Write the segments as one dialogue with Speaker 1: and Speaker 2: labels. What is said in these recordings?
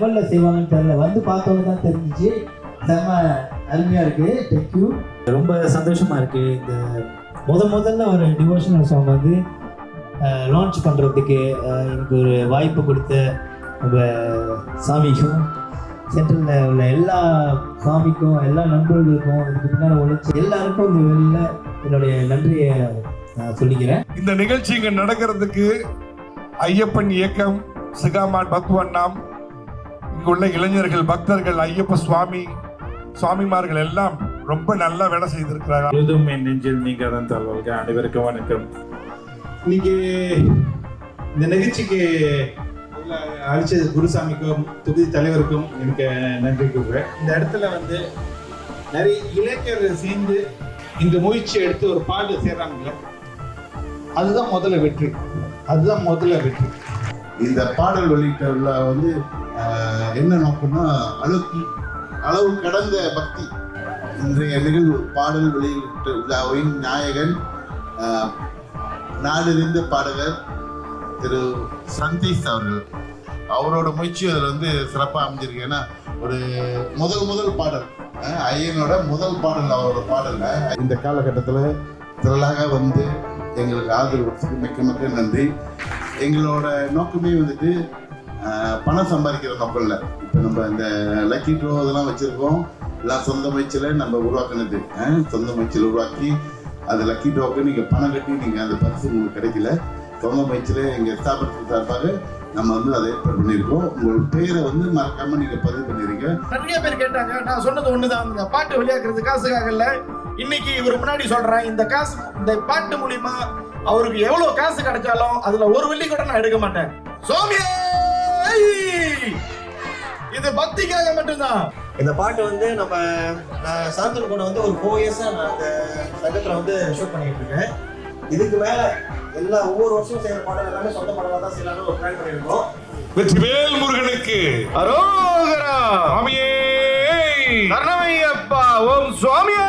Speaker 1: லெவலில் செய்வாங்கன்னு தெரியல, வந்து பார்த்தவங்க தான் தெரிஞ்சிச்சு. செம்ம அருமையாக இருக்குது. தேங்க்யூ. ரொம்ப சந்தோஷமாக இருக்குது. இந்த முதல்ல ஒரு டிவோஷனல் சாங் வந்து லான்ச் பண்ணுறதுக்கு எனக்கு ஒரு வாய்ப்பு கொடுத்த நம்ம சாமிக்கும், சென்ட்ரலில் உள்ள எல்லா சாமிக்கும், எல்லா நண்பர்களுக்கும், இதுக்கு பின்னால் உழைச்சி எல்லாருக்கும் இந்த வெளியில் என்னுடைய நன்றியை நான் சொல்லிக்கிறேன்.
Speaker 2: இந்த நிகழ்ச்சி இங்கே நடக்கிறதுக்கு ஐயப்பன் இயக்கம், சிகாமான் பக்துவண்ணாம், இங்கு உள்ள இளைஞர்கள், பக்தர்கள், ஐயப்ப சுவாமிமார்கள் எல்லாம் ரொம்ப நல்லா வேலை செய்திருக்கிறார்கள்.
Speaker 3: முழுதும் என் நெஞ்சில் நீங்க தான் தருவார்கள். அனைவருக்கும் வணக்கம்.
Speaker 4: இன்னைக்கு இந்த நிகழ்ச்சிக்கு அழிச்ச குருசாமிக்கும் தொகுதி தலைவருக்கும் எனக்கு நன்றி கூறுறேன். இந்த இடத்துல வந்து நிறைய இளைஞர்கள் சேர்ந்து இந்த முயற்சி எடுத்து ஒரு பாட்டு செய்றாங்கல்ல, அதுதான் முதல்ல வெற்றி.
Speaker 5: இந்த பாடல் வெளியிட்ட வந்து என்ன நோக்கம்னா அளவு கடந்த பக்தி. இன்றைய நிகழ்வு பாடல் வெளியிட்ட விழாவின் நாயகன், நாடறிந்த பாடகர் திரு சந்தீஷ் அவர்கள், அவரோட முயற்சி அதில் வந்து சிறப்பாக அமைஞ்சிருக்கு. ஏன்னா ஒரு முதல் பாடல், ஐயனோட முதல் பாடல், அவரோட பாடல்ல இந்த காலகட்டத்தில் திரளாக வந்து எங்களுக்கு ஆதரவு கொடுத்ததுக்கு மிக்க நன்றி. எங்களோட நோக்கமே வந்துட்டு பணம் சம்பாதிக்கிற நோக்கம் இல்லை. இப்போ நம்ம இந்த லக்கி ட்ரோ இதெல்லாம் வச்சுருக்கோம், எல்லாம் சொந்த முயற்சியில் நம்ம உருவாக்குனது. சொந்த முயற்சியில் உருவாக்கி அந்த லக்கி ட்ரோக்கு நீங்கள் பணம் கட்டி நீங்கள் அந்த பரிசு உங்களுக்கு கிடைக்கல. சொந்த முயற்சியில் எங்கள் ஸ்தாபனத்துக்கு சார்பாக நம்ம வந்து அதை ஏற்பாடு பண்ணியிருக்கோம். உங்களோட பேரை வந்து மறக்காம நீங்க பதிவு பண்ணிருங்க.
Speaker 6: நிறைய பேர் கேட்டாங்க, நான் சொன்னது ஒண்ணுதான், இந்த பாட்டு வெளியாக்குறது காசுக்காக இல்ல. இன்னைக்கு இவர் முன்னாடி சொல்றேன், இந்த காசு, இந்த பாட்டு மூலியமா அவருக்கு எவ்வளவு காசு கிடைச்சாலும் அதுல ஒரு வெள்ளி கூட நான் எடுக்க மாட்டேன். சோமியே, இது பக்திக்காக மட்டும்தான்.
Speaker 1: இந்த பாட்டு வந்து நம்ம சாந்தன் கூட வந்து ஒரு 4 இயர்ஸா நான் அந்த சங்கத்துல வந்து ஷூட் பண்ணிட்டு இருக்கேன். இதுக்கு மேல ஒவ்வொரு வருஷம் செய்யற பாடல் எல்லாமே சொந்த பாடலா தான் செய்யலாம்னு ஒரு பிளான் பண்ணிருக்கோம்.
Speaker 2: வெற்றிவேல் முருகனுக்கு
Speaker 6: அரோகரா.
Speaker 2: சுவாமியே
Speaker 6: சரணமையப்பா. ஓம் சுவாமியே.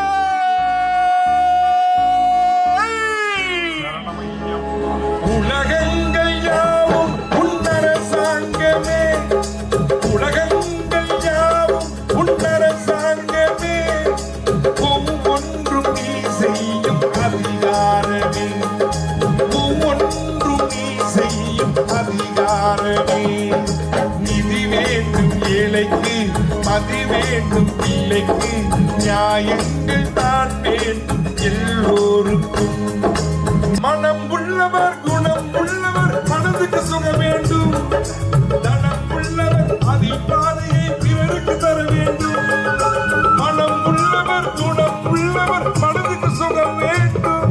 Speaker 2: உலகங்கள் யாவும் உன்னரசாங்கமே, உலகங்கள் யாவும் உன்னரசாங்கமே, ஒவ்வொன்றும் நீ செய்யும் அதிகாரமே, ஒவ்வொன்றும் நீ செய்யும் அதிகாரமே. நிதி வேண்டும் ஏழைக்கு, மதி வேண்டும் பிள்ளைக்கு, நியாயங்கள் தான் வேண்டும் எல்லோருக்கும். மனம் உள்ளவர், குணம் உள்ளவர், மனதுக்கு சுகம் வேண்டும். தனம் உள்ளவர் அதிபாதையை பிறருக்கு தர வேண்டும். மனம் உள்ளவர், குணம் உள்ளவர், மனதுக்கு சுகம் வேண்டும்.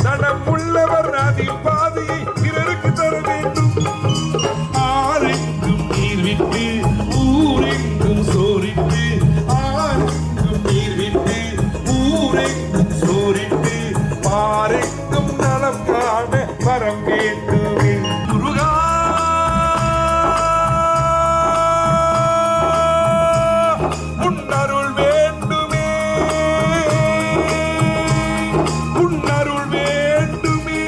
Speaker 2: தனம் உள்ளவர் அதிபாதையை பிறருக்கு தர வேண்டும். ஆரெங்கும் நீர் விட்டு ஊரெங்கும் சோரிட்டு, ஆரெங்கும் நீர் விட்டு ஊரெங்கும் சோரிட்டு, பாரெங்கும் நலம் காண வரம் வேண்டுமே. முருகா உன்னருள் வேண்டுமே, உன்னருள் வேண்டுமே.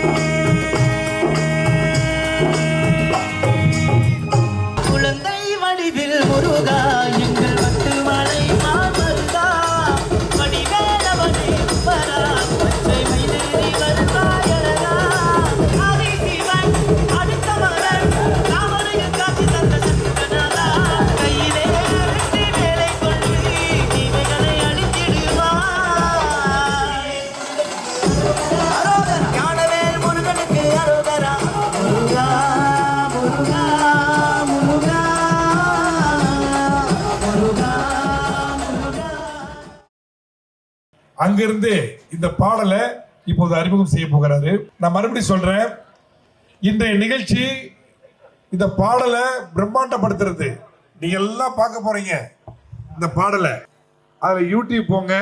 Speaker 7: குழந்தை வடிவில் முருகா, எங்கள் பட்டு மலை மாமருகா, வடிவேலவனே உப்பரா, பச்சை மைதேவி வருவாயழகா, ஆதிசிவன் அடுத்தவரன், ராமனுக்கு காட்சி தந்த சத்ருகனாதா, கையிலே வெற்றி வேலை கொண்டு தீமைகளை அழித்திடுவாய். ஞானவேல் முருகனுக்கு அரோகரா. முருகா முருகா முருகா முருகா முருகா.
Speaker 2: அங்கிருந்து இந்த பாடலை இப்போது அறிமுகம் செய்ய போகிறாரு. நான் மறுபடியும் சொல்றேன், இன்றைய நிகழ்ச்சி இந்த பாடலை பிரம்மாண்டப்படுத்துறது. நீங்க எல்லாம் பார்க்க போறீங்க இந்த பாடலை. அதுல யூடியூப் போங்க,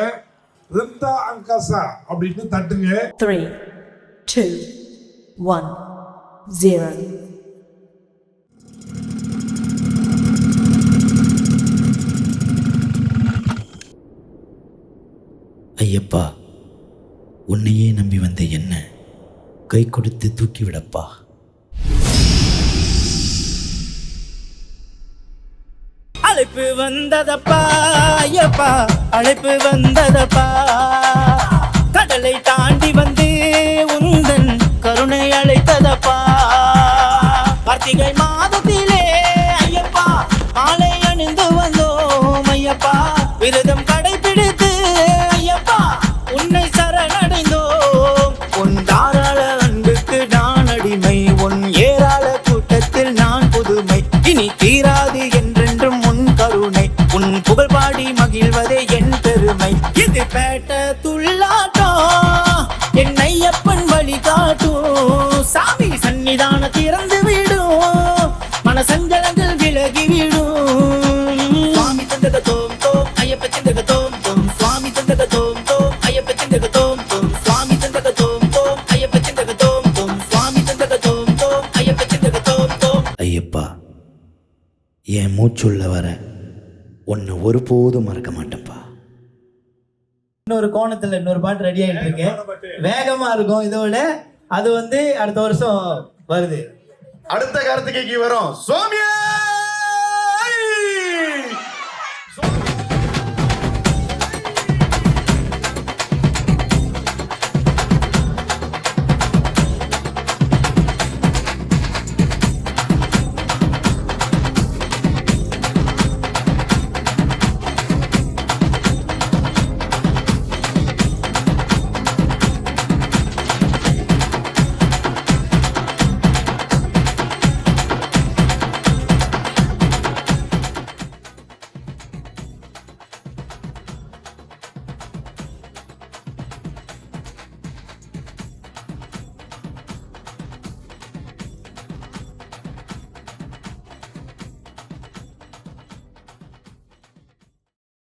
Speaker 2: ரிந்தா அங்காசா அப்படின்னு தட்டுங்க.
Speaker 8: 3, 2, 1, 0.
Speaker 9: ஐயப்பா, உன்னையே நம்பி வந்த என்ன கை கொடுத்து தூக்கிவிடப்பா.
Speaker 7: அழைப்பு வந்ததப்பா ஐயப்பா அழைப்பு வந்ததப்பா கடலை தாண்டி வந்து உந்தன் கருணை அழைத்ததப்பா கார்த்திகை மாதத்திலே ஐயப்பா மாலை அணிந்து வந்தோம் ஐயப்பா விரதம் கடைபிடித்து ஐயப்பா உன்னை சரணடைந்தோம் உன் தாராள அன்புக்கு நான் அடிமை உன் ஏராள கூட்டத்தில் நான் புதுமை இனி தீராது என்றென்றும் உன் கருணை உன் புகழ் பாடி மகிழ்வதே என் பெருமை இது பேட்ட துள்ளாட்டம் என் ஐயப்பன் வழி காட்டும் சாமி சன்னிதான திறந்து விடும் மனசஞ்சலங்கள் விலகி விடும் சுவாமி தந்தக தோம் தோம் ஐயப்ப சிந்தக தோம் தோம் சுவாமி தந்தக தோம் தோம் ஐயப்ப சிந்தக தோம் தோம் சுவாமி தந்தக தோம் தோம் ஐயப்ப சிந்தக தோம் தோம் சுவாமி தந்தக தோம் தோம் ஐயப்ப சிந்தக தோம் தோம்
Speaker 9: ஐயப்பா என் மூச்சுள்ள வர உன்னை ஒருபோதும் மறக்க மாட்டேன்ப்பா.
Speaker 1: இன்னொரு கோணத்துல இன்னொரு பாட்டு ரெடி ஆயிட்டு இருக்கு, வேகமா இருக்கும் இதோட. அது வந்து அடுத்த வருஷம் வருது.
Speaker 6: அடுத்த கார்த்திகைக்கு வரும். சுவாமியே